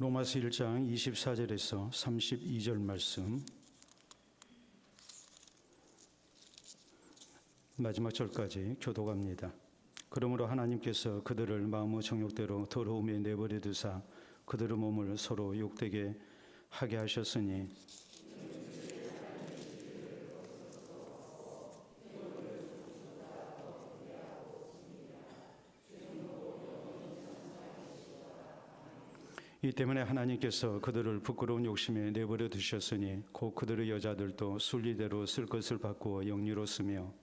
로마서 1장 24절에서 32절 말씀, 마지막 절까지 교독합니다. 그러므로 하나님께서 그들을 마음의 정욕대로 더러움에 내버려 두사 그들의 몸을 서로 욕되게 하게 하셨으니 이 때문에 하나님께서 그들을 부끄러운 욕심에 내버려 두셨으니 곧 그들의 여자들도 순리대로 쓸 것을 바꾸어 영리로 쓰며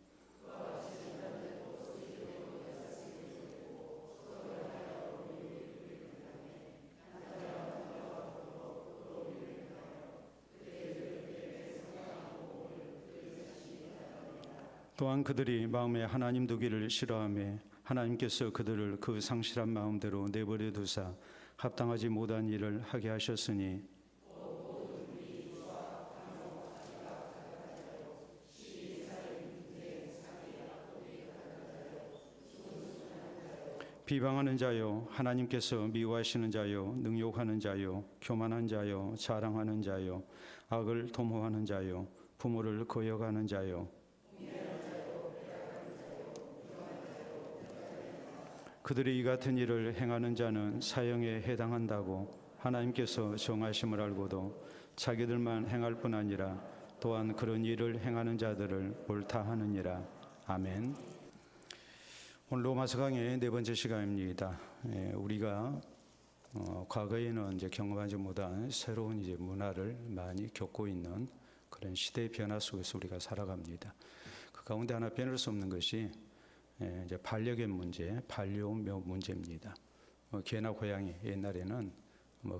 또한 그들이 마음에 하나님 두기를 싫어하며 하나님께서 그들을 그 상실한 마음대로 내버려 두사 합당하지 못한 일을 하게 하셨으니 비방하는 자요, 하나님께서 미워하시는 자요, 능욕하는 자요, 교만한 자요, 자랑하는 자요, 악을 도모하는 자요, 부모를 거역하는 자요, 그들이 이 같은 일을 행하는 자는 사형에 해당한다고 하나님께서 정하심을 알고도 자기들만 행할 뿐 아니라 또한 그런 일을 행하는 자들을 옳다 하느니라. 아멘. 오늘 로마서 강의 네 번째 시간입니다. 우리가 과거에는 이제 경험하지 못한 새로운 이제 문화를 많이 겪고 있는 그런 시대의 변화 속에서 우리가 살아갑니다. 그 가운데 하나 빼놓을 수 없는 것이 이제 반려견 문제, 반려묘 문제입니다. 개나 고양이 옛날에는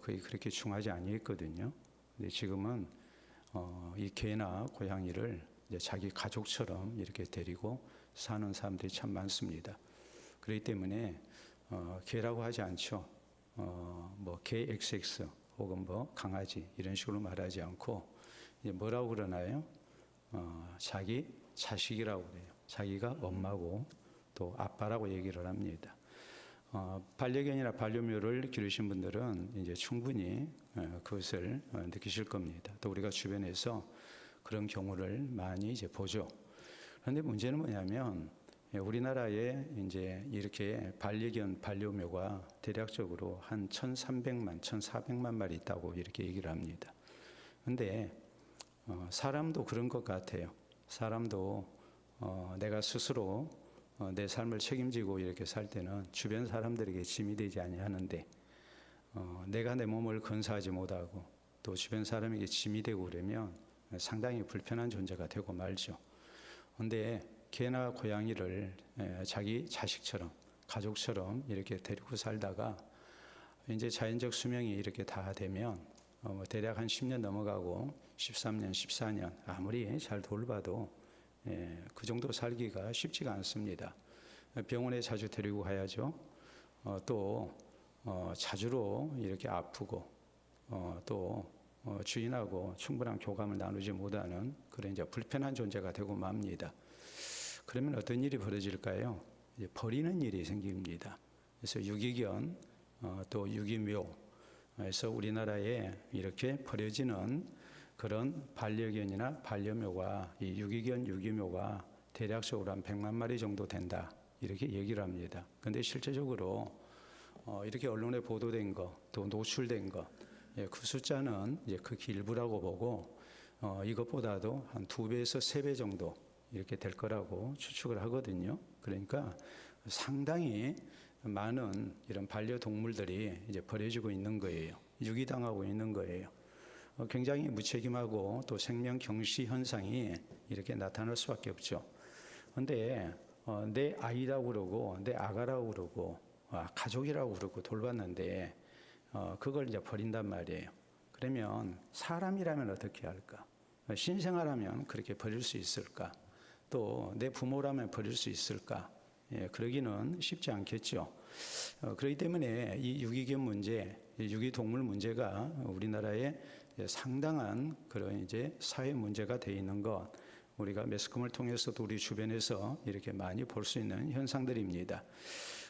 거의 그렇게 중하지 아니했거든요. 근데 지금은 이 개나 고양이를 이제 자기 가족처럼 이렇게 데리고 사는 사람들이 참 많습니다. 그렇기 때문에 개라고 하지 않죠. 개 XX 혹은 강아지 이런 식으로 말하지 않고 이제 뭐라고 그러나요? 자기 자식이라고 그래요. 자기가 엄마고 또 아빠라고 얘기를 합니다. 반려견이나 반려묘를 기르신 분들은 이제 충분히 그것을 느끼실 겁니다. 또 우리가 주변에서 그런 경우를 많이 이제 보죠. 그런데 문제는 뭐냐면 우리나라에 이제 이렇게 반려견, 반려묘가 대략적으로 한 1,300만, 1,400만 마리 있다고 이렇게 얘기를 합니다. 그런데 사람도 그런 것 같아요. 사람도 내가 스스로 내 삶을 책임지고 이렇게 살 때는 주변 사람들에게 짐이 되지 아니하는데 내가 내 몸을 건사하지 못하고 또 주변 사람에게 짐이 되고 그러면 상당히 불편한 존재가 되고 말죠. 그런데 개나 고양이를 자기 자식처럼 가족처럼 이렇게 데리고 살다가 이제 자연적 수명이 이렇게 다 되면 대략 한 10년 넘어가고 13년, 14년 아무리 잘 돌봐도 그 정도 살기가 쉽지가 않습니다. 병원에 자주 데리고 가야죠. 또 자주로 이렇게 아프고 또 주인하고 충분한 교감을 나누지 못하는 그런 이제 불편한 존재가 되고 맙니다. 그러면 어떤 일이 벌어질까요? 이제 버리는 일이 생깁니다. 그래서 유기견 또 유기묘에서 우리나라에 이렇게 버려지는 그런 반려견이나 반려묘가 이 유기견, 유기묘가 대략적으로 한 100만 마리 정도 된다 이렇게 얘기를 합니다. 그런데 실제적으로 이렇게 언론에 보도된 거, 또 노출된 거, 그 숫자는 이제 극히 일부라고 보고 이것보다도 한 2배에서 3배 정도 이렇게 될 거라고 추측을 하거든요. 그러니까 상당히 많은 이런 반려동물들이 이제 버려지고 있는 거예요. 유기당하고 있는 거예요. 굉장히 무책임하고 또 생명 경시 현상이 이렇게 나타날 수밖에 없죠. 그런데 내 아이라고 그러고 내 아가라고 그러고 가족이라고 그러고 돌봤는데 그걸 이제 버린단 말이에요. 그러면 사람이라면 어떻게 할까? 신생아라면 그렇게 버릴 수 있을까? 또 내 부모라면 버릴 수 있을까? 그러기는 쉽지 않겠죠. 그렇기 때문에 이 유기견 문제, 유기동물 문제가 우리나라에 상당한 그런 이제 사회 문제가 되어 있는 것, 우리가 매스컴을 통해서도 우리 주변에서 이렇게 많이 볼 수 있는 현상들입니다.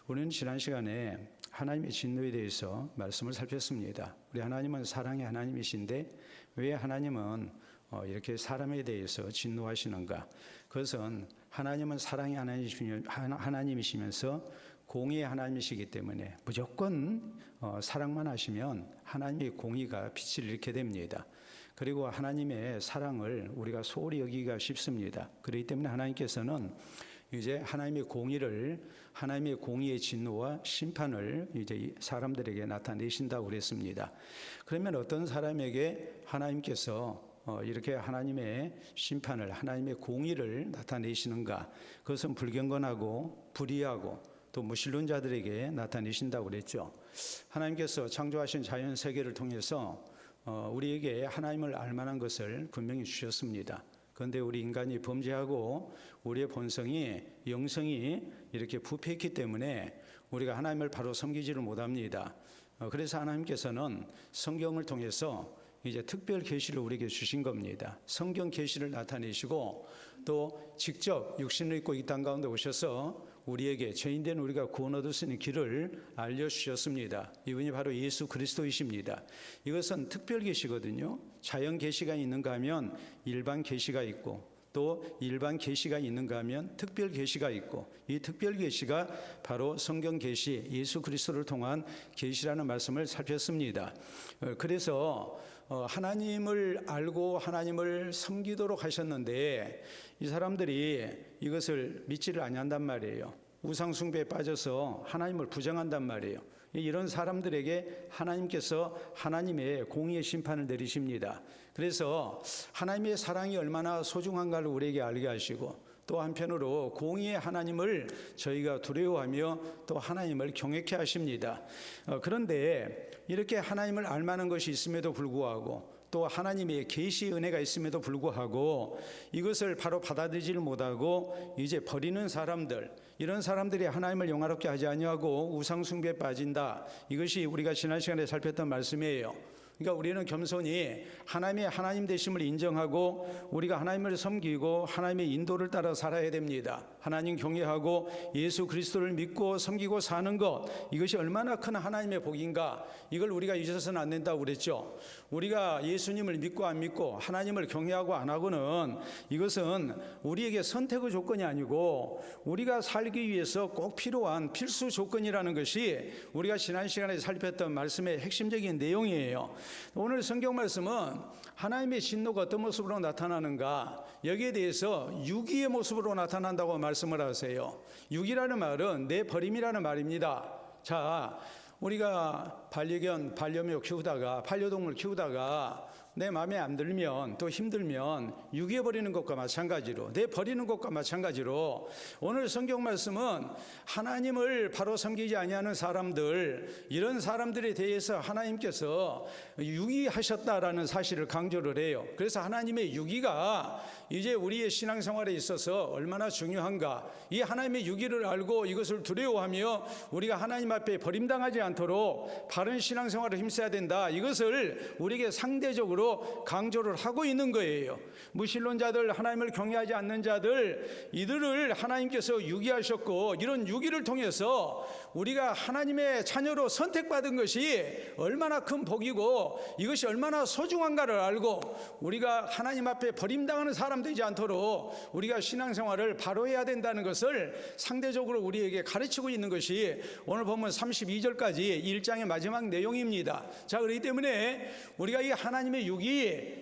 우리는 지난 시간에 하나님의 진노에 대해서 말씀을 살폈습니다. 우리 하나님은 사랑의 하나님이신데 왜 하나님은 이렇게 사람에 대해서 진노하시는가? 그것은 하나님은 사랑의 하나님이시면서 공의의 하나님이시기 때문에 무조건 사랑만 하시면 하나님의 공의가 빛을 잃게 됩니다. 그리고 하나님의 사랑을 우리가 소홀히 여기기가 쉽습니다. 그렇기 때문에 하나님께서는 이제 하나님의 공의의 진노와 심판을 이제 사람들에게 나타내신다고 그랬습니다. 그러면 어떤 사람에게 하나님께서 이렇게 하나님의 심판을, 하나님의 공의를 나타내시는가? 그것은 불경건하고 불의하고 또 무신론자들에게 나타내신다고 그랬죠. 하나님께서 창조하신 자연 세계를 통해서 우리에게 하나님을 알만한 것을 분명히 주셨습니다. 그런데 우리 인간이 범죄하고 우리의 본성이, 영성이 이렇게 부패했기 때문에 우리가 하나님을 바로 섬기지를 못합니다. 그래서 하나님께서는 성경을 통해서 이제 특별 계시를 우리에게 주신 겁니다. 성경 계시를 나타내시고 또 직접 육신을 입고 이 땅 가운데 오셔서 우리에게 죄인된 우리가 구원 얻을 수 있는 길을 알려주셨습니다. 이분이 바로 예수 그리스도이십니다. 이것은 특별 계시거든요. 자연 계시가 있는가 하면 일반 계시가 있고 또 일반 계시가 있는가 하면 특별 계시가 있고 이 특별 계시가 바로 성경 계시, 예수 그리스도를 통한 계시라는 말씀을 살폈습니다. 그래서 하나님을 알고 하나님을 섬기도록 하셨는데 이 사람들이 이것을 믿지를 아니한단 말이에요. 우상 숭배에 빠져서 하나님을 부정한단 말이에요. 이런 사람들에게 하나님께서 하나님의 공의의 심판을 내리십니다. 그래서 하나님의 사랑이 얼마나 소중한가를 우리에게 알게 하시고 또 한편으로 공의의 하나님을 저희가 두려워하며 또 하나님을 경외케 하십니다. 그런데 이렇게 하나님을 알만한 것이 있음에도 불구하고 또 하나님의 계시 은혜가 있음에도 불구하고 이것을 바로 받아들이지를 못하고 이제 버리는 사람들, 이런 사람들이 하나님을 영화롭게 하지 아니하고 우상 숭배에 빠진다. 이것이 우리가 지난 시간에 살폈던 말씀이에요. 그러니까 우리는 겸손히 하나님의 하나님 되심을 인정하고 우리가 하나님을 섬기고 하나님의 인도를 따라 살아야 됩니다. 하나님 경외하고 예수 그리스도를 믿고 섬기고 사는 것, 이것이 얼마나 큰 하나님의 복인가, 이걸 우리가 잊어서는 안 된다고 그랬죠. 우리가 예수님을 믿고 안 믿고 하나님을 경외하고 안 하고는 이것은 우리에게 선택의 조건이 아니고 우리가 살기 위해서 꼭 필요한 필수 조건이라는 것이 우리가 지난 시간에 살폈던 말씀의 핵심적인 내용이에요. 오늘 성경 말씀은 하나님의 진노가 어떤 모습으로 나타나는가, 여기에 대해서 유기의 모습으로 나타난다고 말씀을 하세요. 유기라는 말은 내버림이라는 말입니다. 자, 우리가 반려묘 키우다가, 반려동물 키우다가 내 마음에 안 들면 또 힘들면 유기해버리는 것과 마찬가지로, 내버리는 것과 마찬가지로 오늘 성경 말씀은 하나님을 바로 섬기지 아니하는 사람들, 이런 사람들에 대해서 하나님께서 유기하셨다라는 사실을 강조를 해요. 그래서 하나님의 유기가 이제 우리의 신앙생활에 있어서 얼마나 중요한가, 이 하나님의 유기를 알고 이것을 두려워하며 우리가 하나님 앞에 버림당하지 않도록 바른 신앙생활을 힘써야 된다, 이것을 우리에게 상대적으로 강조를 하고 있는 거예요. 무신론자들, 하나님을 경외하지 않는 자들, 이들을 하나님께서 유기하셨고 이런 유기를 통해서 우리가 하나님의 자녀로 선택받은 것이 얼마나 큰 복이고 이것이 얼마나 소중한가를 알고 우리가 하나님 앞에 버림당하는 사람 되지 않도록 우리가 신앙생활을 바로 해야 된다는 것을 상대적으로 우리에게 가르치고 있는 것이 오늘 보면 32절까지 1장의 마지막 내용입니다. 자, 그렇기 때문에 우리가 이 하나님의 유기,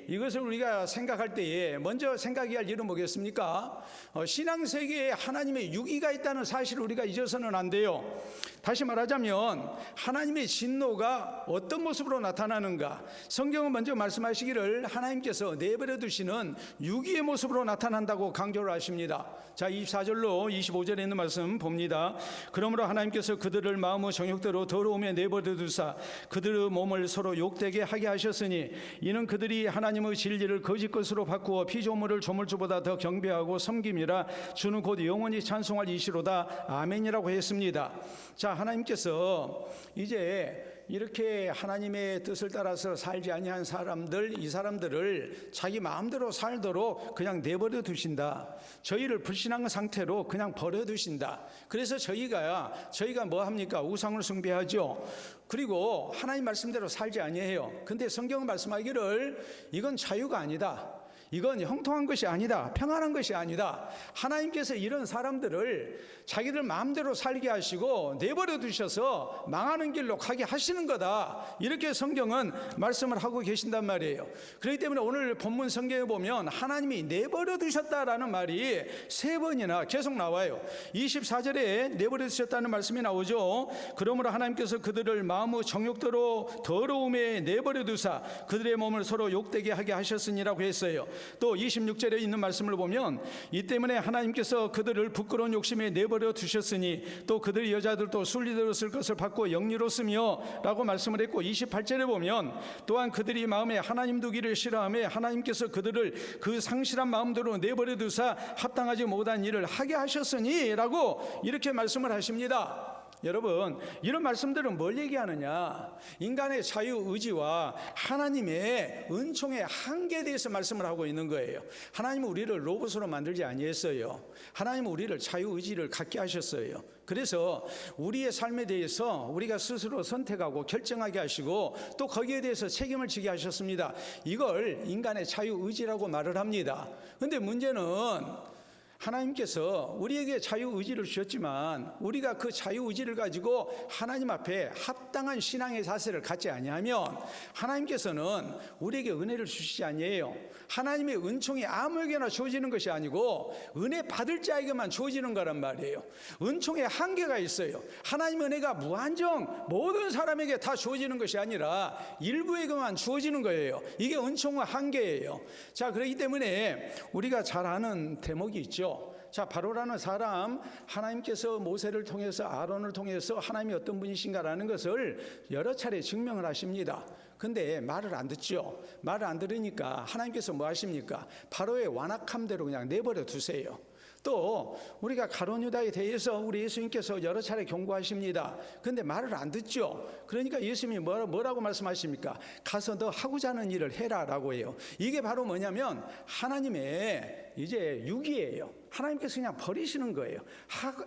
이것을 우리가 생각할 때에 먼저 생각해야 할 일은 뭐겠습니까? 신앙세계에 하나님의 유기가 있다는 사실을 우리가 잊어서는 안 돼요. 다시 말하자면 하나님의 진노가 어떤 모습으로 나타나는가, 성경은 먼저 말씀하시기를 하나님께서 내버려 두시는 유기의 모습으로 나타난다고 강조를 하십니다. 자, 24절로 25절에 있는 말씀 봅니다. 그러므로 하나님께서 그들을 마음의 정욕대로 더러움에 내버려 두사 그들의 몸을 서로 욕되게 하게 하셨으니 이는 그들이 하나님의 진리를 거짓 것으로 바꾸어 피조물을 조물주보다 더 경배하고 섬김이라 주는 곧 영원히 찬송할 이시로다. 아멘이라고 했습니다. 자, 하나님께서 이제 이렇게 하나님의 뜻을 따라서 살지 아니한 사람들, 이 사람들을 자기 마음대로 살도록 그냥 내버려 두신다. 저희를 불신한 상태로 그냥 버려 두신다. 그래서 저희가 뭐 합니까? 우상을 숭배하죠. 그리고 하나님 말씀대로 살지 아니해요. 근데 성경은 말씀하기를 이건 자유가 아니다. 이건 형통한 것이 아니다. 평안한 것이 아니다. 하나님께서 이런 사람들을 자기들 마음대로 살게 하시고 내버려 두셔서 망하는 길로 가게 하시는 거다. 이렇게 성경은 말씀을 하고 계신단 말이에요. 그렇기 때문에 오늘 본문 성경에 보면 하나님이 내버려 두셨다라는 말이 3번이나 계속 나와요. 24절에 내버려 두셨다는 말씀이 나오죠. 그러므로 하나님께서 그들을 마음의 정욕대로 더러움에 내버려 두사 그들의 몸을 서로 욕되게 하게 하셨으니라고 했어요. 또 26절에 있는 말씀을 보면 이 때문에 하나님께서 그들을 부끄러운 욕심에 내버려 두셨으니 또 그들의 여자들도 순리대로 쓸 것을 받고 영리로쓰며 라고 말씀을 했고 28절에 보면 또한 그들이 마음에 하나님 두기를 싫어하며 하나님께서 그들을 그 상실한 마음대로 내버려 두사 합당하지 못한 일을 하게 하셨으니 라고 이렇게 말씀을 하십니다. 여러분, 이런 말씀들은 뭘 얘기하느냐? 인간의 자유의지와 하나님의 은총의 한계에 대해서 말씀을 하고 있는 거예요. 하나님은 우리를 로봇으로 만들지 아니했어요. 하나님은 우리를 자유의지를 갖게 하셨어요. 그래서 우리의 삶에 대해서 우리가 스스로 선택하고 결정하게 하시고 또 거기에 대해서 책임을 지게 하셨습니다. 이걸 인간의 자유의지라고 말을 합니다. 그런데 문제는 하나님께서 우리에게 자유의지를 주셨지만 우리가 그 자유의지를 가지고 하나님 앞에 합당한 신앙의 자세를 갖지 아니하면 하나님께서는 우리에게 은혜를 주시지 아니에요. 하나님의 은총이 아무에게나 주어지는 것이 아니고 은혜 받을 자에게만 주어지는 거란 말이에요. 은총에 한계가 있어요. 하나님의 은혜가 무한정 모든 사람에게 다 주어지는 것이 아니라 일부에게만 주어지는 거예요. 이게 은총의 한계예요. 자, 그렇기 때문에 우리가 잘 아는 대목이 있죠. 자, 바로라는 사람, 하나님께서 모세를 통해서 아론을 통해서 하나님이 어떤 분이신가라는 것을 여러 차례 증명을 하십니다. 근데 말을 안 듣죠. 말을 안 들으니까 하나님께서 뭐 하십니까? 바로의 완악함대로 그냥 내버려 두세요. 또 우리가 가룟 유다에 대해서 우리 예수님께서 여러 차례 경고하십니다. 근데 말을 안 듣죠. 그러니까 예수님이 뭐라고 말씀하십니까? 가서 너 하고자 하는 일을 해라라고 해요. 이게 바로 뭐냐면 하나님의 이제 유기예요. 하나님께서 그냥 버리시는 거예요.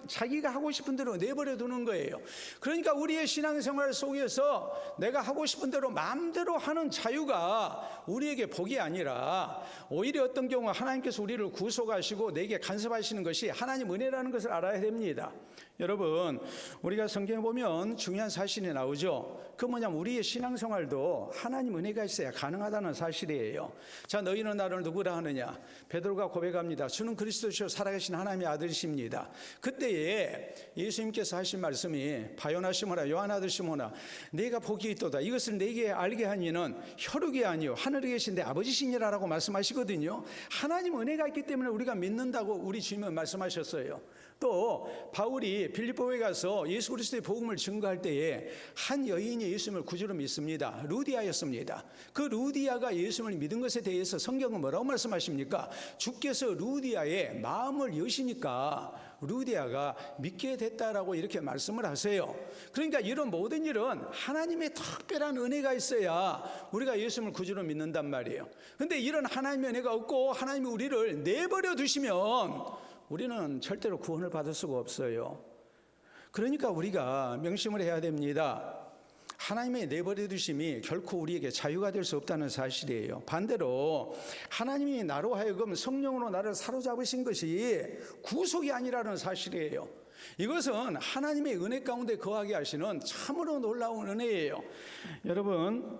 자기가 하고 싶은 대로 내버려 두는 거예요. 그러니까 우리의 신앙생활 속에서 내가 하고 싶은 대로 마음대로 하는 자유가 우리에게 복이 아니라 오히려 어떤 경우 하나님께서 우리를 구속하시고 내게 간섭하시는 것이 하나님 은혜라는 것을 알아야 됩니다. 여러분, 우리가 성경에 보면 중요한 사실이 나오죠. 그 뭐냐면 우리의 신앙생활도 하나님 은혜가 있어야 가능하다는 사실이에요. 자, 너희는 나를 누구라 하느냐? 베드로가 고백합니다. 주는 그리스도시요 살아계신 하나님의 아들이십니다. 그때에 예수님께서 하신 말씀이 바요나 시모나 요한 아들 시모나 네가 복이 있도다. 이것을 내게 알게 한 이는 혈육이 아니요 하늘에 계신 내 아버지시니라라고 말씀하시거든요. 하나님 은혜가 있기 때문에 우리가 믿는다고 우리 주님은 말씀하셨어요. 또 바울이 빌립보에 가서 예수 그리스도의 복음을 증거할 때에 한 여인이 예수님을 구주로 믿습니다. 루디아였습니다. 그 루디아가 예수님을 믿은 것에 대해서 성경은 뭐라고 말씀하십니까? 주께서 루디아의 마음을 여시니까 루디아가 믿게 됐다라고 이렇게 말씀을 하세요. 그러니까 이런 모든 일은 하나님의 특별한 은혜가 있어야 우리가 예수님을 구주로 믿는단 말이에요. 그런데 이런 하나님의 은혜가 없고 하나님이 우리를 내버려 두시면 우리는 절대로 구원을 받을 수가 없어요. 그러니까 우리가 명심을 해야 됩니다. 하나님의 내버려 두심이 결코 우리에게 자유가 될 수 없다는 사실이에요. 반대로 하나님이 나로 하여금 성령으로 나를 사로잡으신 것이 구속이 아니라는 사실이에요. 이것은 하나님의 은혜 가운데 거하게 하시는 참으로 놀라운 은혜예요. 여러분,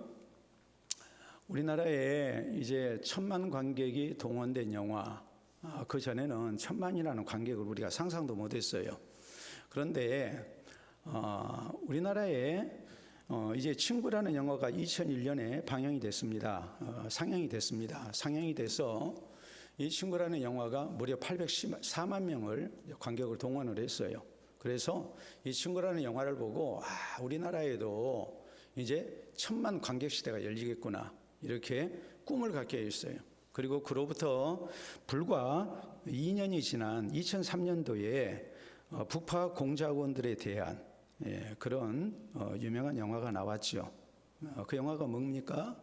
우리나라에 이제 1000만 관객이 동원된 영화, 그 전에는 1000만이라는 관객을 우리가 상상도 못했어요. 그런데 우리나라에 이제 친구라는 영화가 2001년에 방영이 됐습니다. 상영이 됐습니다. 상영이 돼서 이 친구라는 영화가 무려 814만 명을 관객을 동원을 했어요. 그래서 이 친구라는 영화를 보고 우리나라에도 이제 1000만 관객 시대가 열리겠구나 이렇게 꿈을 갖게 했어요. 그리고 그로부터 불과 2년이 지난 2003년도에 북파 공작원들에 대한 그런 유명한 영화가 나왔죠. 그 영화가 뭡니까?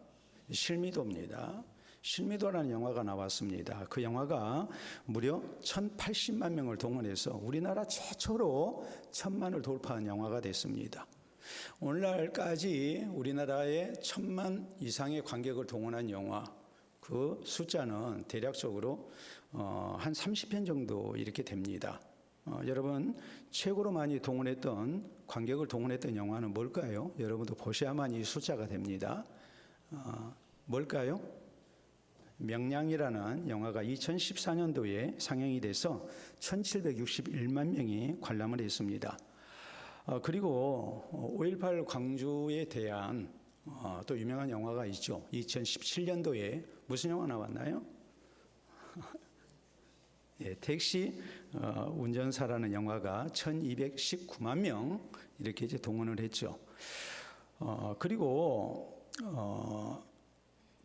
실미도입니다. 실미도라는 영화가 나왔습니다. 그 영화가 무려 1080만 명을 동원해서 우리나라 최초로 1000만을 돌파한 영화가 됐습니다. 오늘날까지 우리나라에 1000만 이상의 관객을 동원한 영화, 그 숫자는 대략적으로 한 30편 정도 이렇게 됩니다. 여러분, 최고로 많이 관객을 동원했던 영화는 뭘까요? 여러분도 보셔야만 이 숫자가 됩니다. 뭘까요? 명량이라는 영화가 2014년도에 상영이 돼서 1761만 명이 관람을 했습니다. 그리고 5.18 광주에 대한 또 유명한 영화가 있죠. 2017년도에 무슨 영화 나왔나요? 택시 운전사라는 영화가 1219만 명 이렇게 이제 동원을 했죠. 그리고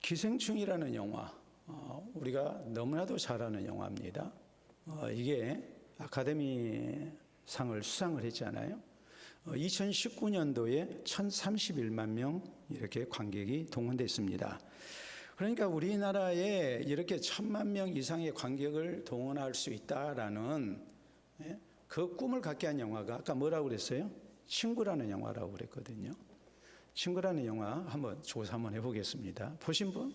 기생충이라는 영화, 우리가 너무나도 잘 아는 영화입니다. 이게 아카데미 상을 수상을 했잖아요. 2019년도에 1031만 명 이렇게 관객이 동원됐습니다. 그러니까 우리나라에 이렇게 1000만 명 이상의 관객을 동원할 수 있다라는 그 꿈을 갖게 한 영화가 아까 뭐라고 그랬어요? 친구라는 영화라고 그랬거든요. 친구라는 영화 한번 조사 한번 해보겠습니다. 보신 분?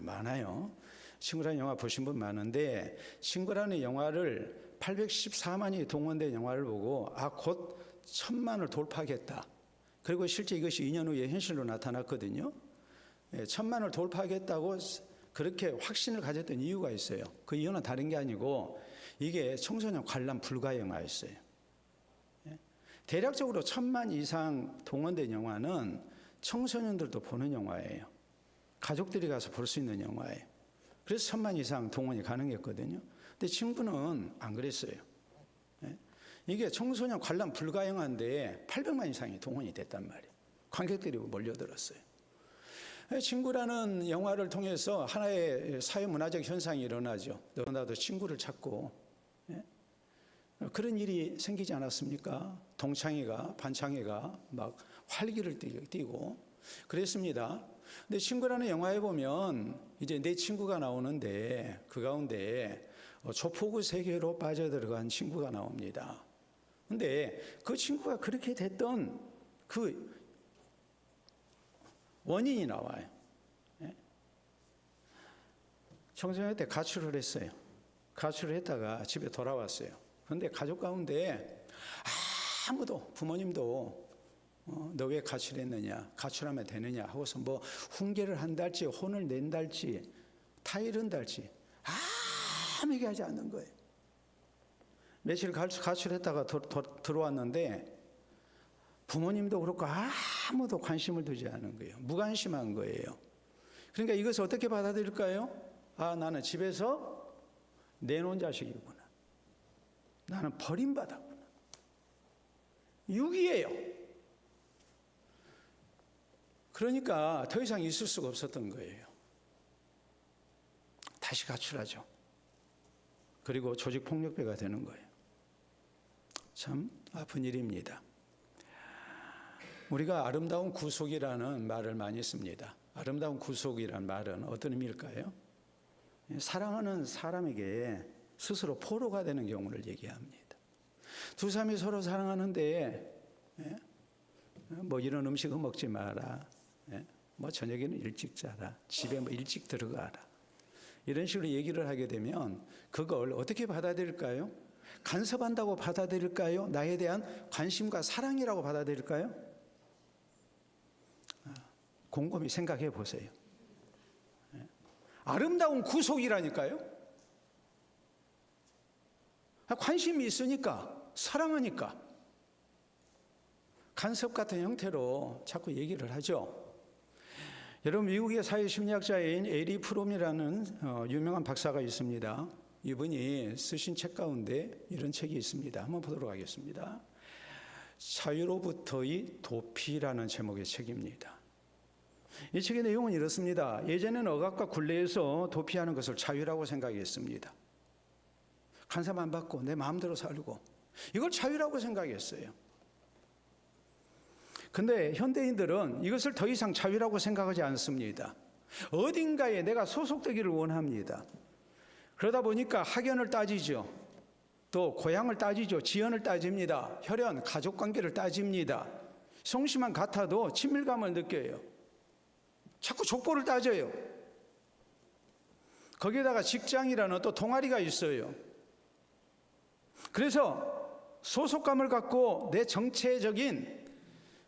많아요. 친구라는 영화 보신 분 많은데, 친구라는 영화를 814만이 동원된 영화를 보고 곧 1000만을 돌파하겠다. 그리고 실제 이것이 2년 후에 현실로 나타났거든요. 1000만을 돌파하겠다고 그렇게 확신을 가졌던 이유가 있어요. 그 이유는 다른 게 아니고 이게 청소년 관람 불가 영화였어요. 대략적으로 1000만 이상 동원된 영화는 청소년들도 보는 영화예요. 가족들이 가서 볼 수 있는 영화예요. 그래서 1000만 이상 동원이 가능했거든요. 근데 친구는 안 그랬어요. 이게 청소년 관람 불가 영화인데 800만 이상이 동원이 됐단 말이에요. 관객들이 몰려들었어요. 친구라는 영화를 통해서 하나의 사회문화적 현상이 일어나죠. 너나도 친구를 찾고 그런 일이 생기지 않았습니까? 동창회가 반창회가 막 활기를 띠고 그랬습니다. 근데 친구라는 영화에 보면 이제 내 친구가 나오는데 그 가운데 조폭의 세계로 빠져들어간 친구가 나옵니다. 근데 그 친구가 그렇게 됐던 그 원인이 나와요. 청소년 때 가출을 했어요. 가출을 했다가 집에 돌아왔어요. 그런데 가족 가운데 아무도, 부모님도 너 왜 가출했느냐, 가출하면 되느냐 하고서 뭐 훈계를 한달지 혼을 낸달지 타이른달지 아무 얘기하지 않는 거예요. 며칠 가출했다가 들어왔는데 부모님도 그렇고 아무도 관심을 두지 않은 거예요. 무관심한 거예요. 그러니까 이것을 어떻게 받아들일까요? 나는 집에서 내놓은 자식이구나. 나는 버림받았구나. 유기예요. 그러니까 더 이상 있을 수가 없었던 거예요. 다시 가출하죠. 그리고 조직폭력배가 되는 거예요. 참 아픈 일입니다. 우리가 아름다운 구속이라는 말을 많이 씁니다. 아름다운 구속이라는 말은 어떤 의미일까요? 사랑하는 사람에게 스스로 포로가 되는 경우를 얘기합니다. 두 사람이 서로 사랑하는데 뭐 이런 음식은 먹지 마라. 뭐 저녁에는 일찍 자라. 집에 뭐 일찍 들어가라. 이런 식으로 얘기를 하게 되면 그걸 어떻게 받아들일까요? 간섭한다고 받아들일까요? 나에 대한 관심과 사랑이라고 받아들일까요? 곰곰이 생각해 보세요. 아름다운 구속이라니까요. 관심이 있으니까, 사랑하니까 간섭 같은 형태로 자꾸 얘기를 하죠. 여러분, 미국의 사회심리학자인 에리 프롬이라는 유명한 박사가 있습니다. 이분이 쓰신 책 가운데 이런 책이 있습니다. 한번 보도록 하겠습니다. 자유로부터의 도피라는 제목의 책입니다. 이 책의 내용은 이렇습니다. 예전에는 억압과 굴레에서 도피하는 것을 자유라고 생각했습니다. 간섭 안 받고 내 마음대로 살고 이걸 자유라고 생각했어요. 근데 현대인들은 이것을 더 이상 자유라고 생각하지 않습니다. 어딘가에 내가 소속되기를 원합니다. 그러다 보니까 학연을 따지죠. 또 고향을 따지죠. 지연을 따집니다. 혈연, 가족관계를 따집니다. 성씨만 같아도 친밀감을 느껴요. 자꾸 족보를 따져요. 거기에다가 직장이라는 또 동아리가 있어요. 그래서 소속감을 갖고 내 정체적인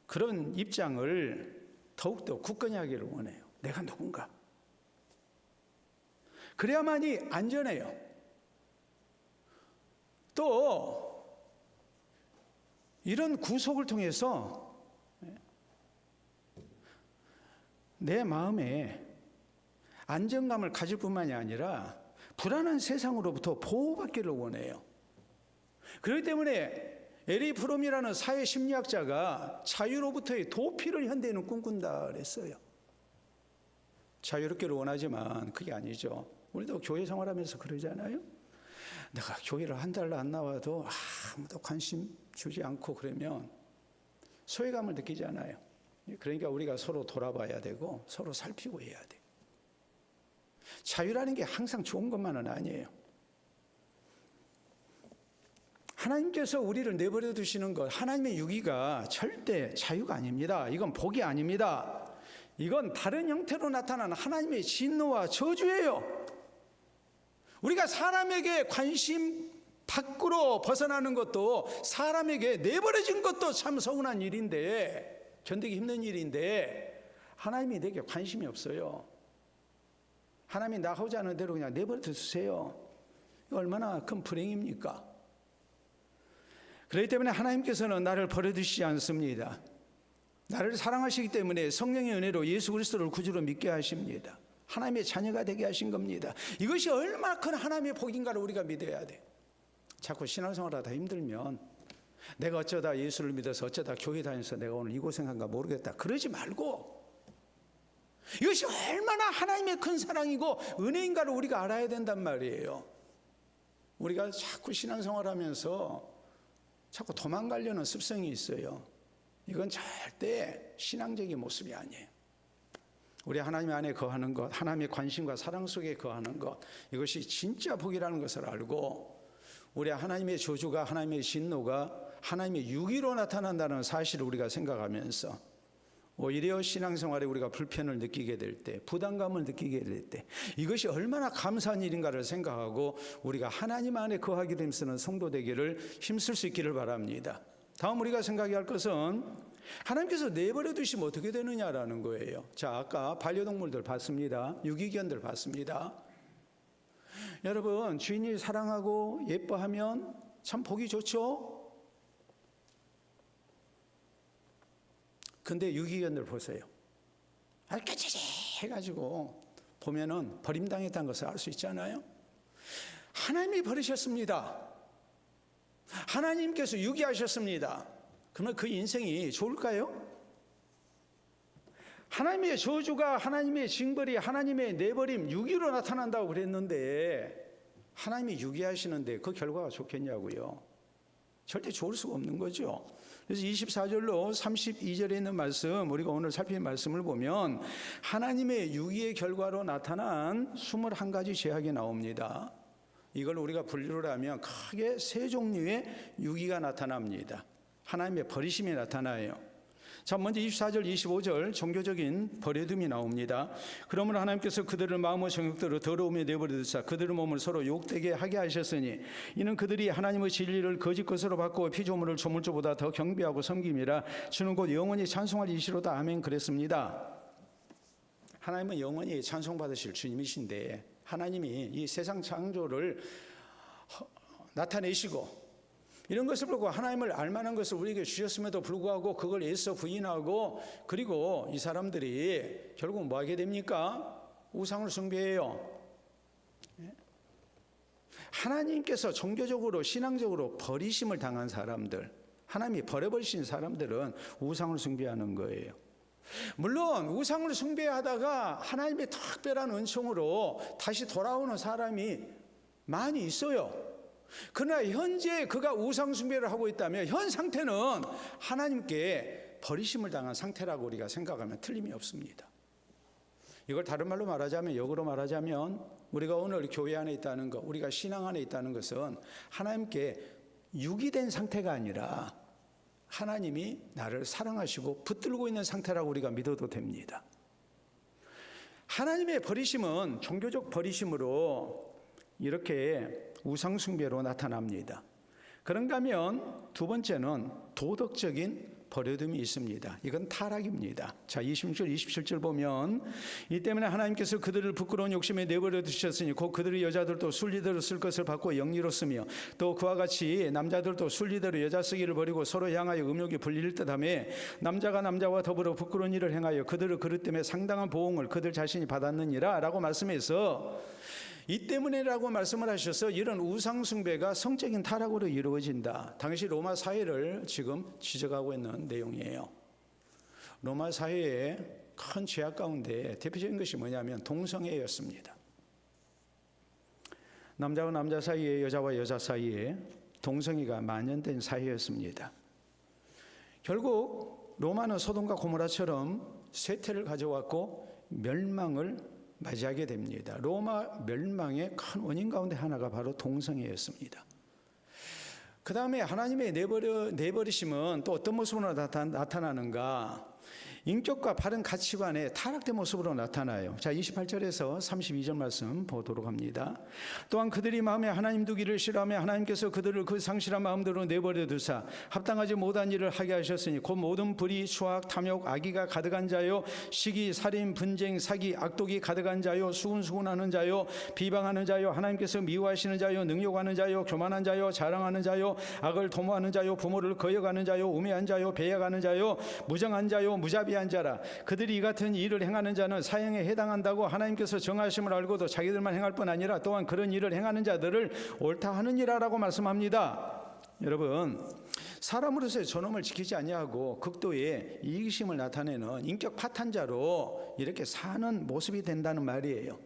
그런 입장을 더욱더 굳건히 하기를 원해요. 내가 누군가. 그래야만이 안전해요. 또 이런 구속을 통해서 내 마음에 안정감을 가질 뿐만이 아니라 불안한 세상으로부터 보호받기를 원해요. 그렇기 때문에 에리 프롬이라는 사회 심리학자가 자유로부터의 도피를 현대인은 꿈꾼다 그랬어요. 자유롭기를 원하지만 그게 아니죠. 우리도 교회 생활하면서 그러잖아요. 내가 교회를 한 달도 안 나와도 아무도 관심 주지 않고 그러면 소외감을 느끼잖아요. 그러니까 우리가 서로 돌아봐야 되고 서로 살피고 해야 돼. 자유라는 게 항상 좋은 것만은 아니에요. 하나님께서 우리를 내버려 두시는 것, 하나님의 유기가 절대 자유가 아닙니다. 이건 복이 아닙니다. 이건 다른 형태로 나타나는 하나님의 진노와 저주예요. 우리가 사람에게 관심 밖으로 벗어나는 것도 사람에게 내버려진 것도 참 서운한 일인데, 견디기 힘든 일인데 하나님이 내게 관심이 없어요. 하나님이 나가고자 하는 대로 그냥 내버려 두세요. 얼마나 큰 불행입니까? 그렇기 때문에 하나님께서는 나를 버려두시지 않습니다. 나를 사랑하시기 때문에 성령의 은혜로 예수 그리스도를 구주로 믿게 하십니다. 하나님의 자녀가 되게 하신 겁니다. 이것이 얼마나 큰 하나님의 복인가를 우리가 믿어야 돼. 자꾸 신앙생활하다 힘들면 내가 어쩌다 예수를 믿어서 어쩌다 교회 다녀서 내가 오늘 이 고생한가 모르겠다 그러지 말고, 이것이 얼마나 하나님의 큰 사랑이고 은혜인가를 우리가 알아야 된단 말이에요. 우리가 자꾸 신앙생활하면서 자꾸 도망가려는 습성이 있어요. 이건 절대 신앙적인 모습이 아니에요. 우리 하나님 안에 거하는 것, 하나님의 관심과 사랑 속에 거하는 것, 이것이 진짜 복이라는 것을 알고, 우리 하나님의 저주가, 하나님의 진노가 하나님의 유기로 나타난다는 사실을 우리가 생각하면서 오히려 신앙생활에 우리가 불편을 느끼게 될 때, 부담감을 느끼게 될 때 이것이 얼마나 감사한 일인가를 생각하고 우리가 하나님 안에 거하게 되면서는 성도 되기를 힘쓸 수 있기를 바랍니다. 다음 우리가 생각해야 할 것은 하나님께서 내버려 두시면 어떻게 되느냐라는 거예요. 자, 아까 반려동물들 봤습니다. 유기견들 봤습니다. 여러분, 주인이 사랑하고 예뻐하면 참 보기 좋죠? 근데 유기견들 보세요. 깨치지 해가지고 보면은 버림당했다는 것을 알 수 있잖아요. 하나님이 버리셨습니다. 하나님께서 유기하셨습니다. 그러면 그 인생이 좋을까요? 하나님의 저주가, 하나님의 징벌이, 하나님의 내버림, 유기로 나타난다고 그랬는데 하나님이 유기하시는데 그 결과가 좋겠냐고요. 절대 좋을 수가 없는 거죠. 그래서 24절로 32절에 있는 말씀, 우리가 오늘 살필 말씀을 보면 하나님의 유기의 결과로 나타난 21가지 죄악이 나옵니다. 이걸 우리가 분류를 하면 크게 세 종류의 유기가 나타납니다. 하나님의 버리심이 나타나요. 자, 먼저 24절, 25절 종교적인 버려둠이 나옵니다. 그러므로 하나님께서 그들을 마음의 정욕대로 더러움에 내버려 두사 그들의 몸을 서로 욕되게 하게 하셨으니 이는 그들이 하나님의 진리를 거짓 것으로 바꾸어 피조물을 조물주보다 더 경배하고 섬김이라. 주는 곧 영원히 찬송할 이시로다. 아멘. 그랬습니다. 하나님은 영원히 찬송받으실 주님이신데 하나님이 이 세상 창조를 나타내시고 이런 것을 보고 하나님을 알만한 것을 우리에게 주셨음에도 불구하고 그걸 애써 부인하고, 그리고 이 사람들이 결국 뭐 하게 됩니까? 우상을 숭배해요. 하나님께서 종교적으로 신앙적으로 버리심을 당한 사람들, 하나님이 버려버리신 사람들은 우상을 숭배하는 거예요. 물론 우상을 숭배하다가 하나님의 특별한 은총으로 다시 돌아오는 사람이 많이 있어요. 그러나 현재 그가 우상 숭배를 하고 있다면 현 상태는 하나님께 버리심을 당한 상태라고 우리가 생각하면 틀림이 없습니다. 이걸 다른 말로 말하자면, 역으로 말하자면 우리가 오늘 교회 안에 있다는 것, 우리가 신앙 안에 있다는 것은 하나님께 유기된 상태가 아니라 하나님이 나를 사랑하시고 붙들고 있는 상태라고 우리가 믿어도 됩니다. 하나님의 버리심은 종교적 버리심으로 이렇게 우상숭배로 나타납니다. 그런가 하면 두 번째는 도덕적인 버려둠이 있습니다. 이건 타락입니다. 자, 26절, 27절 보면 이 때문에 하나님께서 그들을 부끄러운 욕심에 내버려 두셨으니 곧 그들의 여자들도 순리대로 쓸 것을 받고 영리로 쓰며 또 그와 같이 남자들도 순리대로 여자 쓰기를 버리고 서로 향하여 음욕이 불릴 듯하며 남자가 남자와 더불어 부끄러운 일을 행하여 그들의 그릇 때문에 상당한 보응을 그들 자신이 받았느니라 라고 말씀해서 이 때문에라고 말씀을 하셔서 이런 우상숭배가 성적인 타락으로 이루어진다. 당시 로마 사회를 지금 지적하고 있는 내용이에요. 로마 사회의 큰 죄악 가운데 대표적인 것이 뭐냐면 동성애였습니다. 남자와 남자 사이에, 여자와 여자 사이에 동성애가 만연된 사회였습니다. 결국 로마는 소돔과 고모라처럼 쇠퇴를 가져왔고 멸망을 맞이하게 됩니다. 로마 멸망의 큰 원인 가운데 하나가 바로 동성애였습니다. 그 다음에 하나님의 내버리심은 또 어떤 모습으로 나타나는가? 인격과 바른 가치관의 타락된 모습으로 나타나요. 자, 28절에서 32절 말씀 보도록 합니다. 또한 그들이 마음에 하나님 두기를 싫어하며 하나님께서 그들을 그 상실한 마음대로 내버려 두사 합당하지 못한 일을 하게 하셨으니 곧 모든 불의, 수악, 탐욕, 악의가 가득한 자요 시기, 살인, 분쟁, 사기, 악독이 가득한 자요 수군수군하는 자요 비방하는 자요 하나님께서 미워하시는 자요 능욕하는 자요 교만한 자요 자랑하는 자요 악을 도모하는 자요 부모를 거역하는 자요 우매한 자요 배역하는 자요 무정한 자요 무자비한 자라. 그들이 이 같은 일을 행하는 자는 사형에 해당한다고 하나님께서 정하심을 알고도 자기들만 행할 뿐 아니라 또한 그런 일을 행하는 자들을 옳다 하느니라라고 말씀합니다. 여러분, 사람으로서의 존엄을 지키지 아니하고 극도의 이기심을 나타내는 인격 파탄자로 이렇게 사는 모습이 된다는 말이에요.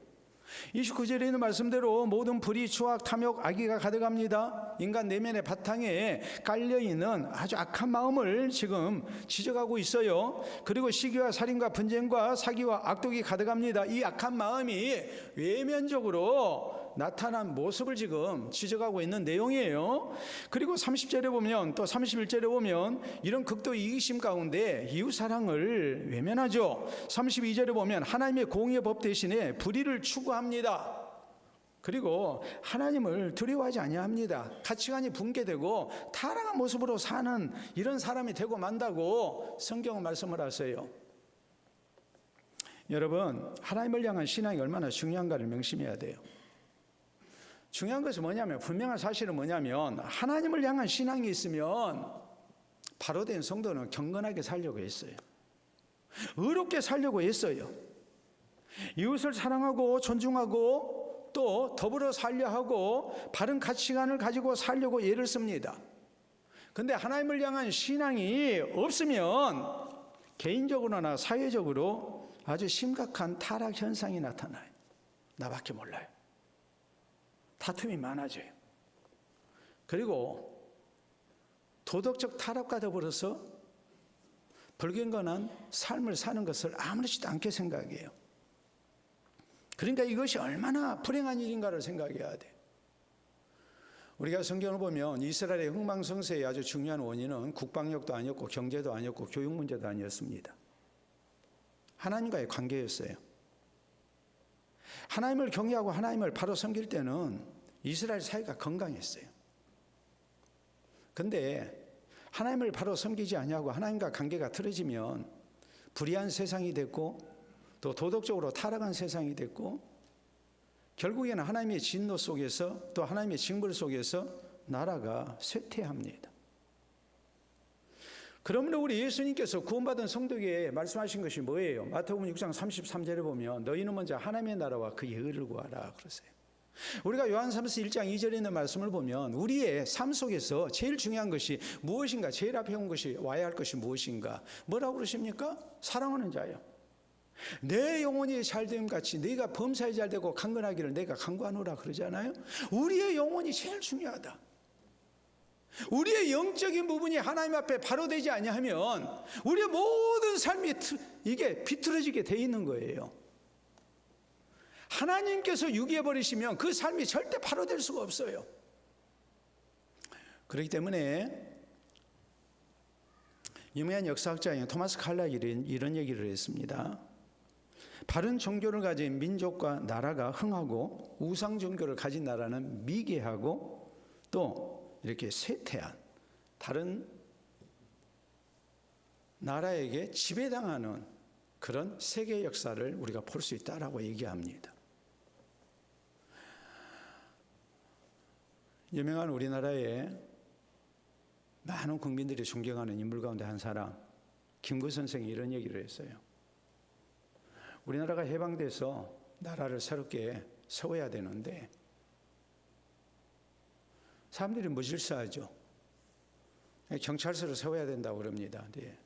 29절에 있는 말씀대로 모든 불의, 추악, 탐욕, 악의가 가득합니다. 인간 내면의 바탕에 깔려있는 아주 악한 마음을 지금 지적하고 있어요. 그리고 시기와 살인과 분쟁과 사기와 악독이 가득합니다. 이 악한 마음이 외면적으로 나타난 모습을 지금 지적하고 있는 내용이에요. 그리고 30절에 보면 또 31절에 보면 이런 극도 이기심 가운데 이웃사랑을 외면하죠. 32절에 보면 하나님의 공의의 법 대신에 불의를 추구합니다. 그리고 하나님을 두려워하지 아니합니다. 가치관이 붕괴되고 타락한 모습으로 사는 이런 사람이 되고 만다고 성경은 말씀을 하세요. 여러분, 하나님을 향한 신앙이 얼마나 중요한가를 명심해야 돼요. 중요한 것은 뭐냐면, 분명한 사실은 뭐냐면 하나님을 향한 신앙이 있으면 바로 된 성도는 경건하게 살려고 했어요. 의롭게 살려고 했어요. 이웃을 사랑하고 존중하고 또 더불어 살려 하고 바른 가치관을 가지고 살려고 애를 씁니다. 그런데 하나님을 향한 신앙이 없으면 개인적으로나 사회적으로 아주 심각한 타락 현상이 나타나요. 나밖에 몰라요. 다툼이 많아져요. 그리고 도덕적 타락과 더불어서 불경건한 삶을 사는 것을 아무렇지도 않게 생각해요. 그러니까 이것이 얼마나 불행한 일인가를 생각해야 돼요. 우리가 성경을 보면 이스라엘의 흥망성쇠의 아주 중요한 원인은 국방력도 아니었고 경제도 아니었고 교육 문제도 아니었습니다. 하나님과의 관계였어요. 하나님을 경외하고 하나님을 바로 섬길 때는 이스라엘 사회가 건강했어요. 그런데 하나님을 바로 섬기지 아니하고 하나님과 관계가 틀어지면 불의한 세상이 됐고 또 도덕적으로 타락한 세상이 됐고 결국에는 하나님의 진노 속에서 또 하나님의 징벌 속에서 나라가 쇠퇴합니다. 그러므로 우리 예수님께서 구원받은 성도에게 말씀하신 것이 뭐예요? 마태복음 6장 33절에 보면 너희는 먼저 하나님의 나라와 그의 의를 구하라 그러세요. 우리가 요한삼서 1장 2절에 있는 말씀을 보면 우리의 삶 속에서 제일 중요한 것이 무엇인가? 제일 앞에 온 것이 와야 할 것이 무엇인가? 뭐라고 그러십니까? 사랑하는 자요. 내 영혼이 잘됨 같이 네가 범사에 잘되고 강건하기를 내가 간구하노라 그러잖아요. 우리의 영혼이 제일 중요하다. 우리의 영적인 부분이 하나님 앞에 바로 되지 아니하면 우리의 모든 삶이 이게 비틀어지게 돼 있는 거예요. 하나님께서 유기해 버리시면 그 삶이 절대 바로 될 수가 없어요. 그렇기 때문에 유명한 역사학자인 토마스 칼락이 이런 얘기를 했습니다. 바른 종교를 가진 민족과 나라가 흥하고 우상 종교를 가진 나라는 미개하고 또 이렇게 쇠퇴한 다른 나라에게 지배당하는 그런 세계 역사를 우리가 볼 수 있다라고 얘기합니다. 유명한 우리나라의 많은 국민들이 존경하는 인물 가운데 한 사람, 김구 선생이 이런 얘기를 했어요. 우리나라가 해방돼서 나라를 새롭게 세워야 되는데 사람들이 무질서하죠. 경찰서를 세워야 된다고 그럽니다. 네.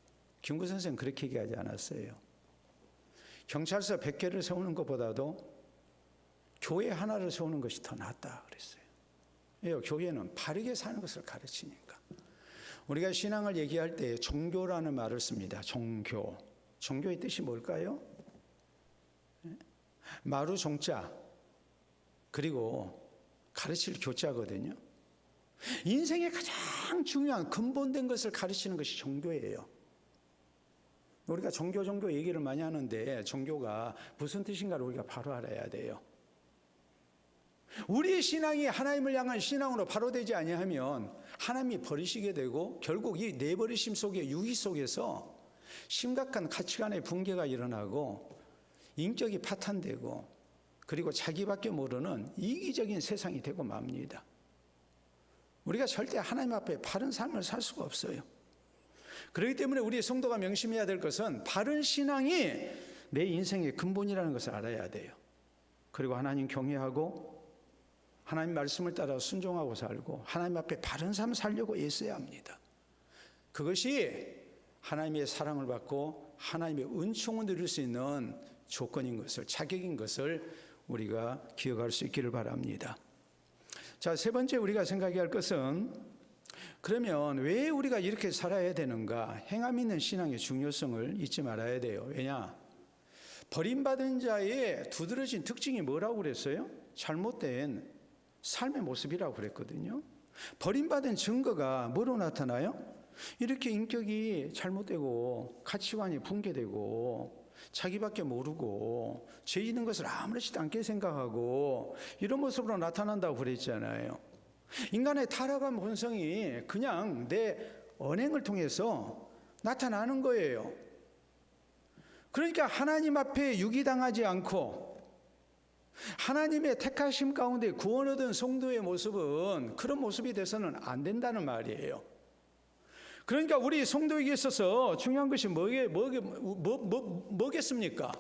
김구 선생은 그렇게 얘기하지 않았어요. 경찰서 100개를 세우는 것보다도 교회 하나를 세우는 것이 더 낫다 그랬어요. 왜요? 교회는 바르게 사는 것을 가르치니까. 우리가 신앙을 얘기할 때 종교라는 말을 씁니다. 종교. 종교의 뜻이 뭘까요? 마루 종자 그리고 가르칠 교자거든요. 인생의 가장 중요한 근본된 것을 가르치는 것이 종교예요. 우리가 종교 얘기를 많이 하는데 종교가 무슨 뜻인가를 우리가 바로 알아야 돼요. 우리의 신앙이 하나님을 향한 신앙으로 바로 되지 아니하면 하나님이 버리시게 되고 결국 이 내버리심 속에 유기 속에서 심각한 가치관의 붕괴가 일어나고 인격이 파탄되고 그리고 자기밖에 모르는 이기적인 세상이 되고 맙니다. 우리가 절대 하나님 앞에 바른 삶을 살 수가 없어요. 그렇기 때문에 우리 성도가 명심해야 될 것은 바른 신앙이 내 인생의 근본이라는 것을 알아야 돼요. 그리고 하나님 경외하고 하나님 말씀을 따라 순종하고 살고 하나님 앞에 바른 삶을 살려고 애써야 합니다. 그것이 하나님의 사랑을 받고 하나님의 은총을 누릴 수 있는 조건인 것을, 자격인 것을 우리가 기억할 수 있기를 바랍니다. 자, 세 번째 우리가 생각해야 할 것은 그러면 왜 우리가 이렇게 살아야 되는가? 행함 있는 신앙의 중요성을 잊지 말아야 돼요. 왜냐? 버림받은 자의 두드러진 특징이 뭐라고 그랬어요? 잘못된 삶의 모습이라고 그랬거든요. 버림받은 증거가 뭐로 나타나요? 이렇게 인격이 잘못되고 가치관이 붕괴되고 자기밖에 모르고 죄 있는 것을 아무렇지도 않게 생각하고 이런 모습으로 나타난다고 그랬잖아요. 인간의 타락한 본성이 그냥 내 언행을 통해서 나타나는 거예요. 그러니까 하나님 앞에 유기당하지 않고 하나님의 택하심 가운데 구원 얻은 성도의 모습은 그런 모습이 돼서는 안 된다는 말이에요. 그러니까 우리 성도에게 있어서 중요한 것이 뭐겠습니까?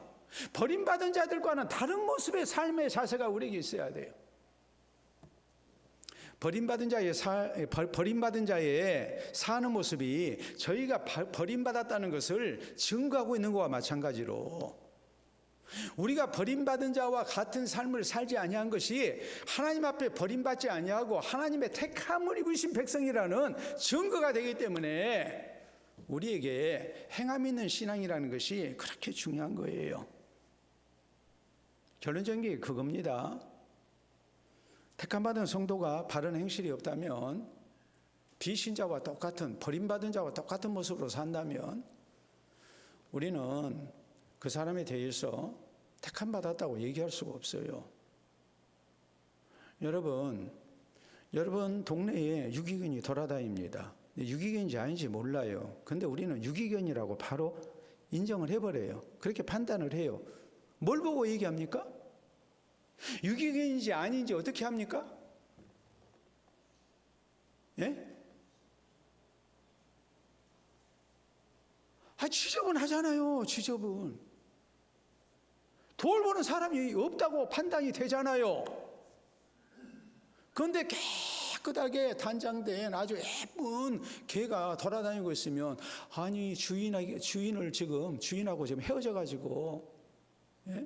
버림받은 자들과는 다른 모습의 삶의 자세가 우리에게 있어야 돼요. 버림받은 자의 사는 모습이 저희가 버림받았다는 것을 증거하고 있는 것과 마찬가지로 우리가 버림받은 자와 같은 삶을 살지 아니한 것이 하나님 앞에 버림받지 아니하고 하나님의 택함을 입으신 백성이라는 증거가 되기 때문에 우리에게 행함 있는 신앙이라는 것이 그렇게 중요한 거예요. 결론적인 게 그겁니다. 택함받은 성도가 바른 행실이 없다면 비신자와 똑같은 버림받은 자와 똑같은 모습으로 산다면 우리는 그 사람에 대해서 택함받았다고 얘기할 수가 없어요. 여러분 동네에 유기견이 돌아다닙니다. 유기견인지 아닌지 몰라요. 근데 우리는 유기견이라고 바로 인정을 해버려요. 그렇게 판단을 해요. 뭘 보고 얘기합니까? 유기견인지 아닌지 어떻게 합니까? 예? 지저분하잖아요. 지저분. 돌 보는 사람이 없다고 판단이 되잖아요. 그런데 깨끗하게 단장된 아주 예쁜 개가 돌아다니고 있으면 아니 주인하고 지금 헤어져 가지고 예?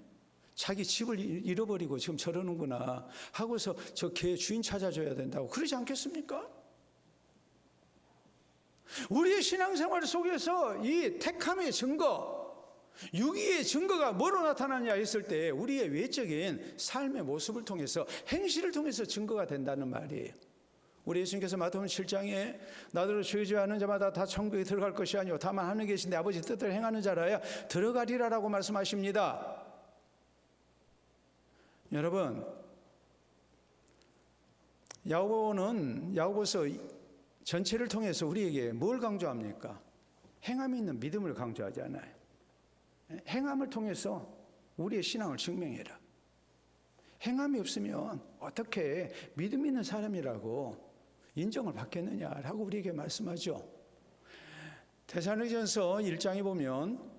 자기 집을 잃어버리고 지금 저러는구나 하고서 저 개 주인 찾아줘야 된다고 그러지 않겠습니까? 우리의 신앙생활 속에서 이 택함의 증거, 유기의 증거가 뭐로 나타나냐 했을 때 우리의 외적인 삶의 모습을 통해서, 행실을 통해서 증거가 된다는 말이에요. 우리 예수님께서 마태복음 7장에 나더러 죄지하는 자마다 다 천국에 들어갈 것이 아니오 다만 하늘에 계신 내 아버지 뜻을 행하는 자라야 들어가리라라고 말씀하십니다. 여러분, 야고보서 전체를 통해서 우리에게 뭘 강조합니까? 행함이 있는 믿음을 강조하잖아요. 행함을 통해서 우리의 신앙을 증명해라. 행함이 없으면 어떻게 믿음 있는 사람이라고 인정을 받겠느냐라고 우리에게 말씀하죠. 데살로니가전서 1장에 보면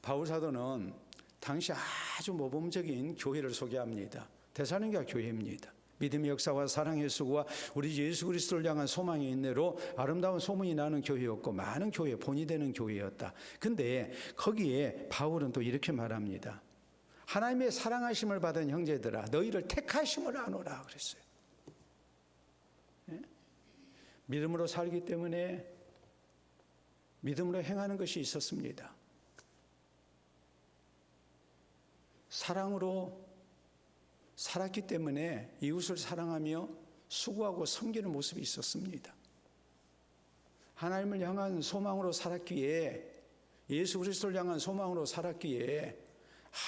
바울 사도는 당시 아주 모범적인 교회를 소개합니다. 데살로니가 교회입니다. 믿음의 역사와 사랑의 수고와 우리 예수 그리스도를 향한 소망의 인내로 아름다운 소문이 나는 교회였고 많은 교회의 본이 되는 교회였다. 근데 거기에 바울은 또 이렇게 말합니다. 하나님의 사랑하심을 받은 형제들아 너희를 택하심을 아노라 그랬어요. 믿음으로 살기 때문에 믿음으로 행하는 것이 있었습니다. 사랑으로 살았기 때문에 이웃을 사랑하며 수고하고 섬기는 모습이 있었습니다. 하나님을 향한 소망으로 살았기에, 예수 그리스도를 향한 소망으로 살았기에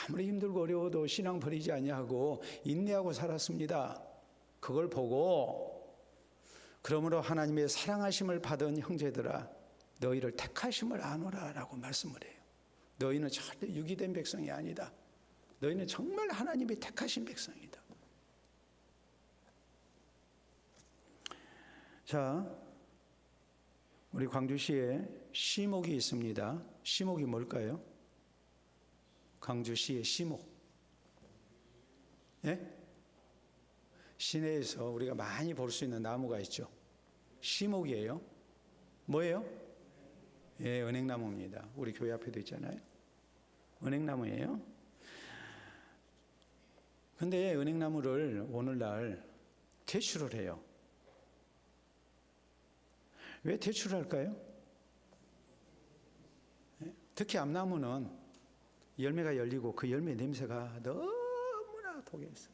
아무리 힘들고 어려워도 신앙 버리지 아니하고 인내하고 살았습니다. 그걸 보고 그러므로 하나님의 사랑하심을 받은 형제들아 너희를 택하심을 아노라 라고 말씀을 해요. 너희는 절대 유기된 백성이 아니다. 너희는 정말 하나님이 택하신 백성이다. 자, 우리 광주시에 시목이 있습니다. 시목이 뭘까요? 광주시의 시목. 예? 시내에서 우리가 많이 볼 수 있는 나무가 있죠. 시목이에요. 뭐예요? 예, 은행나무입니다. 우리 교회 앞에도 있잖아요. 은행나무예요. 근데 은행나무를 오늘날 퇴출을 해요. 왜 퇴출할까요? 특히 암나무는 열매가 열리고 그 열매 냄새가 너무나 독해서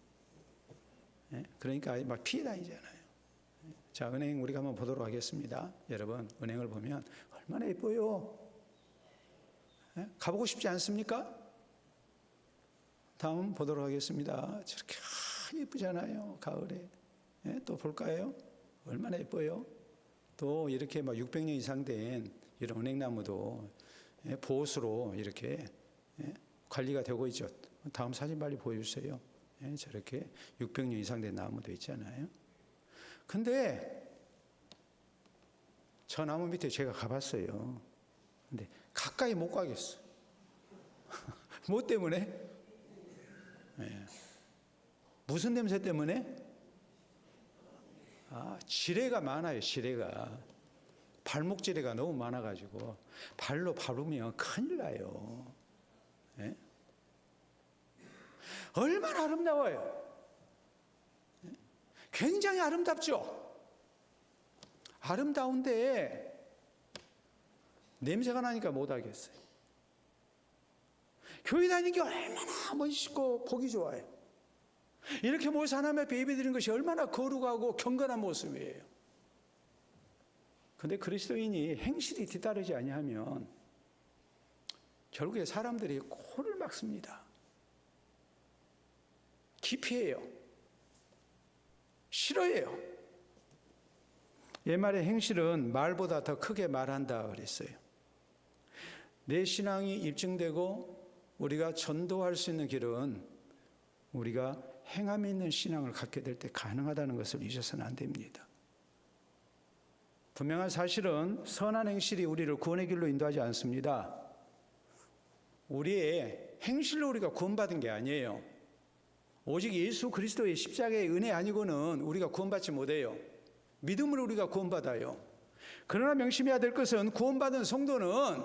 그러니까 막 피해 다니잖아요. 자, 은행 우리가 한번 보도록 하겠습니다. 여러분, 은행을 보면 얼마나 예뻐요. 가보고 싶지 않습니까? 다음 보도록 하겠습니다. 저렇게 예쁘잖아요. 가을에. 또 볼까요? 얼마나 예뻐요. 또 이렇게 막 600년 이상 된 이런 은행나무도 보호수로 이렇게 관리가 되고 있죠. 다음 사진 빨리 보여주세요. 저렇게 600년 이상 된 나무도 있잖아요. 근데 저 나무 밑에 제가 가봤어요. 근데 가까이 못 가겠어요. 뭐 때문에? 무슨 냄새 때문에? 지뢰가 많아요. 지뢰가. 발목 지뢰가 너무 많아가지고 발로 밟으면 큰일 나요. 얼마나 아름다워요. 굉장히 아름답죠. 아름다운데 냄새가 나니까 못하겠어요. 교회 다니는 게 얼마나 멋있고 보기 좋아요. 이렇게 모여서 하나님 앞에 예배드리는 것이 얼마나 거룩하고 경건한 모습이에요. 그런데 그리스도인이 행실이 뒤따르지 아니하면 결국에 사람들이 코를 막습니다. 기피해요. 싫어해요. 옛말에 행실은 말보다 더 크게 말한다 그랬어요. 내 신앙이 입증되고 우리가 전도할 수 있는 길은 우리가 행함이 있는 신앙을 갖게 될 때 가능하다는 것을 잊어서는 안 됩니다. 분명한 사실은 선한 행실이 우리를 구원의 길로 인도하지 않습니다. 우리의 행실로 우리가 구원받은 게 아니에요. 오직 예수 그리스도의 십자가의 은혜 아니고는 우리가 구원받지 못해요. 믿음으로 우리가 구원받아요. 그러나 명심해야 될 것은 구원받은 성도는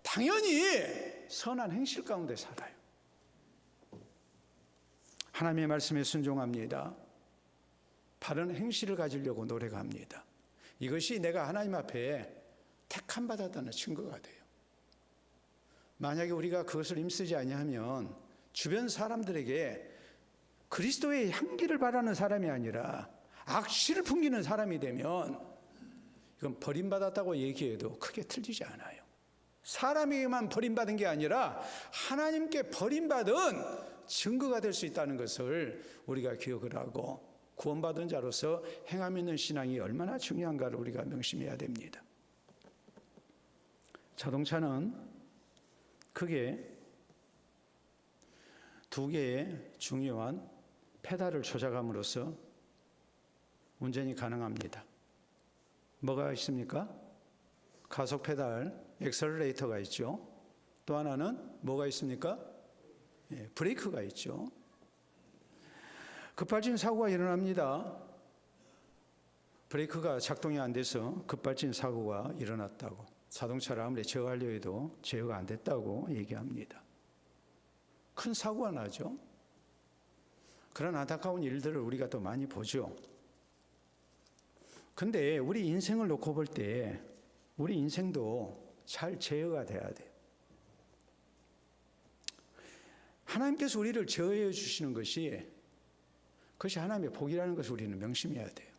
당연히 선한 행실 가운데 살아요. 하나님의 말씀에 순종합니다. 바른 행실을 가지려고 노력합니다. 이것이 내가 하나님 앞에 택함 받았다는 증거가 돼요. 만약에 우리가 그것을 힘쓰지 아니하면 주변 사람들에게 그리스도의 향기를 바라는 사람이 아니라 악취를 풍기는 사람이 되면 이건 버림받았다고 얘기해도 크게 틀리지 않아요. 사람에게만 버림받은 게 아니라 하나님께 버림받은 증거가 될 수 있다는 것을 우리가 기억을 하고 구원받은 자로서 행함 있는 신앙이 얼마나 중요한가를 우리가 명심해야 됩니다. 자동차는 크게 두 개의 중요한 페달을 조작함으로써 운전이 가능합니다. 뭐가 있습니까? 가속 페달, 엑셀러레이터가 있죠. 또 하나는 뭐가 있습니까? 브레이크가 있죠. 급발진 사고가 일어납니다. 브레이크가 작동이 안 돼서 급발진 사고가 일어났다고. 자동차를 아무리 제어하려 해도 제어가 안 됐다고 얘기합니다. 큰 사고가 나죠. 그런 안타까운 일들을 우리가 또 많이 보죠. 근데 우리 인생을 놓고 볼 때 우리 인생도 잘 제어가 돼야 돼요. 하나님께서 우리를 제어해 주시는 것이 그것이 하나님의 복이라는 것을 우리는 명심해야 돼요.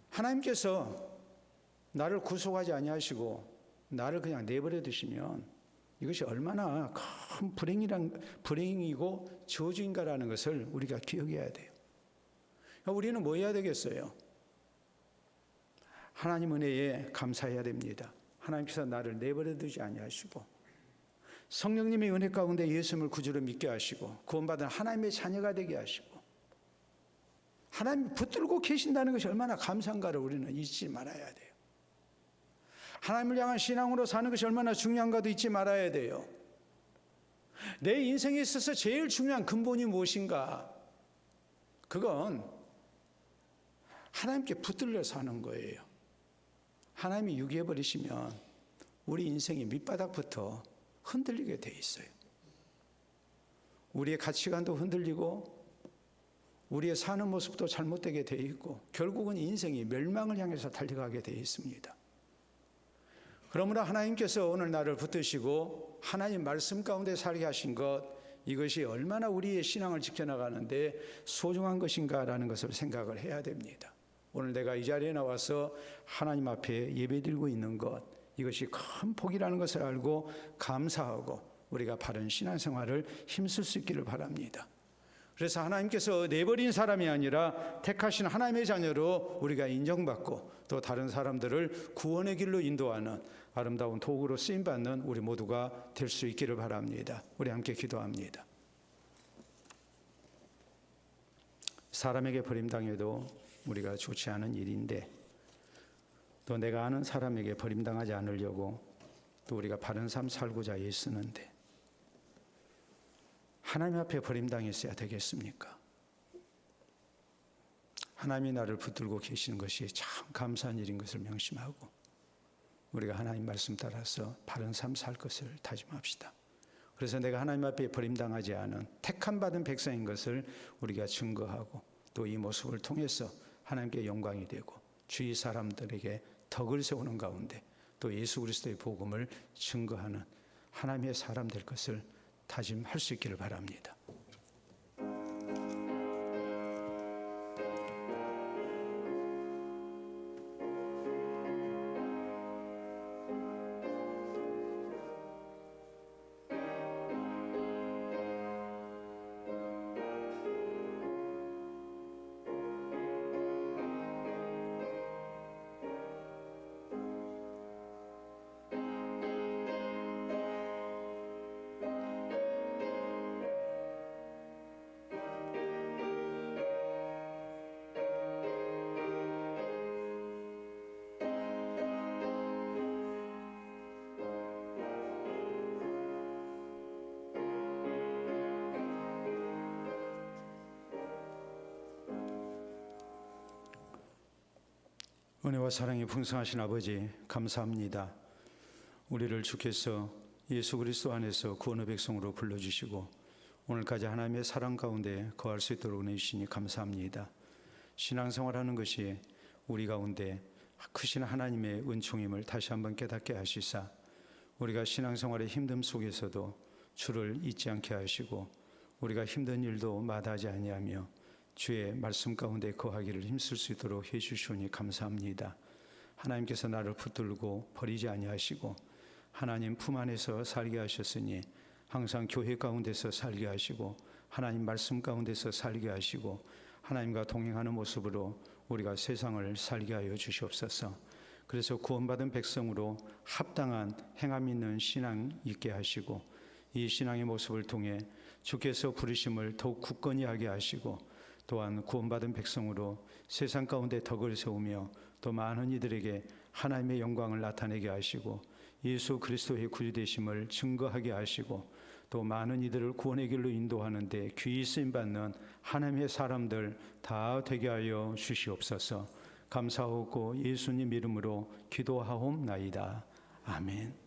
하나님께서 나를 구속하지 아니하시고 나를 그냥 내버려 두시면 이것이 얼마나 큰 불행이고 저주인가라는 것을 우리가 기억해야 돼요. 우리는 뭐 해야 되겠어요? 하나님 은혜에 감사해야 됩니다. 하나님께서 나를 내버려 두지 아니하시고 성령님의 은혜 가운데 예수님을 구주로 믿게 하시고 구원받은 하나님의 자녀가 되게 하시고 하나님 붙들고 계신다는 것이 얼마나 감사한가를 우리는 잊지 말아야 돼요. 하나님을 향한 신앙으로 사는 것이 얼마나 중요한가도 잊지 말아야 돼요. 내 인생에 있어서 제일 중요한 근본이 무엇인가? 그건 하나님께 붙들려 사는 거예요. 하나님이 유기해버리시면 우리 인생이 밑바닥부터 흔들리게 돼 있어요. 우리의 가치관도 흔들리고 우리의 사는 모습도 잘못되게 돼 있고 결국은 인생이 멸망을 향해서 달려가게 돼 있습니다. 그러므로 하나님께서 오늘 나를 붙드시고 하나님 말씀 가운데 살게 하신 것, 이것이 얼마나 우리의 신앙을 지켜나가는데 소중한 것인가라는 것을 생각을 해야 됩니다. 오늘 내가 이 자리에 나와서 하나님 앞에 예배드리고 있는 것, 이것이 큰 복이라는 것을 알고 감사하고 우리가 바른 신앙생활을 힘쓸 수 있기를 바랍니다. 그래서 하나님께서 내버린 사람이 아니라 택하신 하나님의 자녀로 우리가 인정받고 또 다른 사람들을 구원의 길로 인도하는 아름다운 도구로 쓰임받는 우리 모두가 될 수 있기를 바랍니다. 우리 함께 기도합니다. 사람에게 버림당해도 우리가 좋지 않은 일인데 또 내가 아는 사람에게 버림당하지 않으려고 또 우리가 바른 삶 살고자 애쓰는데 하나님 앞에 버림당했어야 되겠습니까? 하나님이 나를 붙들고 계시는 것이 참 감사한 일인 것을 명심하고 우리가 하나님 말씀 따라서 바른 삶 살 것을 다짐합시다. 그래서 내가 하나님 앞에 버림당하지 않은 택함 받은 백성인 것을 우리가 증거하고 또 이 모습을 통해서 하나님께 영광이 되고 주위 사람들에게 덕을 세우는 가운데 또 예수 그리스도의 복음을 증거하는 하나님의 사람 될 것을 다짐할 수 있기를 바랍니다. 은혜와 사랑이 풍성하신 아버지 감사합니다. 우리를 주께서 예수 그리스도 안에서 구원의 백성으로 불러주시고 오늘까지 하나님의 사랑 가운데 거할 수 있도록 은혜 주시니 감사합니다. 신앙생활하는 것이 우리 가운데 크신 하나님의 은총임을 다시 한번 깨닫게 하시사 우리가 신앙생활의 힘듦 속에서도 주를 잊지 않게 하시고 우리가 힘든 일도 마다하지 아니하며 주의 말씀 가운데 거하기를 힘쓸 수 있도록 해주시오니 감사합니다. 하나님께서 나를 붙들고 버리지 아니하시고 하나님 품 안에서 살게 하셨으니 항상 교회 가운데서 살게 하시고 하나님 말씀 가운데서 살게 하시고 하나님과 동행하는 모습으로 우리가 세상을 살게 하여 주시옵소서. 그래서 구원받은 백성으로 합당한 행함 있는 신앙 있게 하시고 이 신앙의 모습을 통해 주께서 부르심을 더욱 굳건히 하게 하시고 또한 구원받은 백성으로 세상 가운데 덕을 세우며 또 많은 이들에게 하나님의 영광을 나타내게 하시고 예수 그리스도의 구주되심을 증거하게 하시고 또 많은 이들을 구원의 길로 인도하는데 귀히 쓰임받는 하나님의 사람들 다 되게 하여 주시옵소서. 감사하고 예수님 이름으로 기도하옵나이다. 아멘.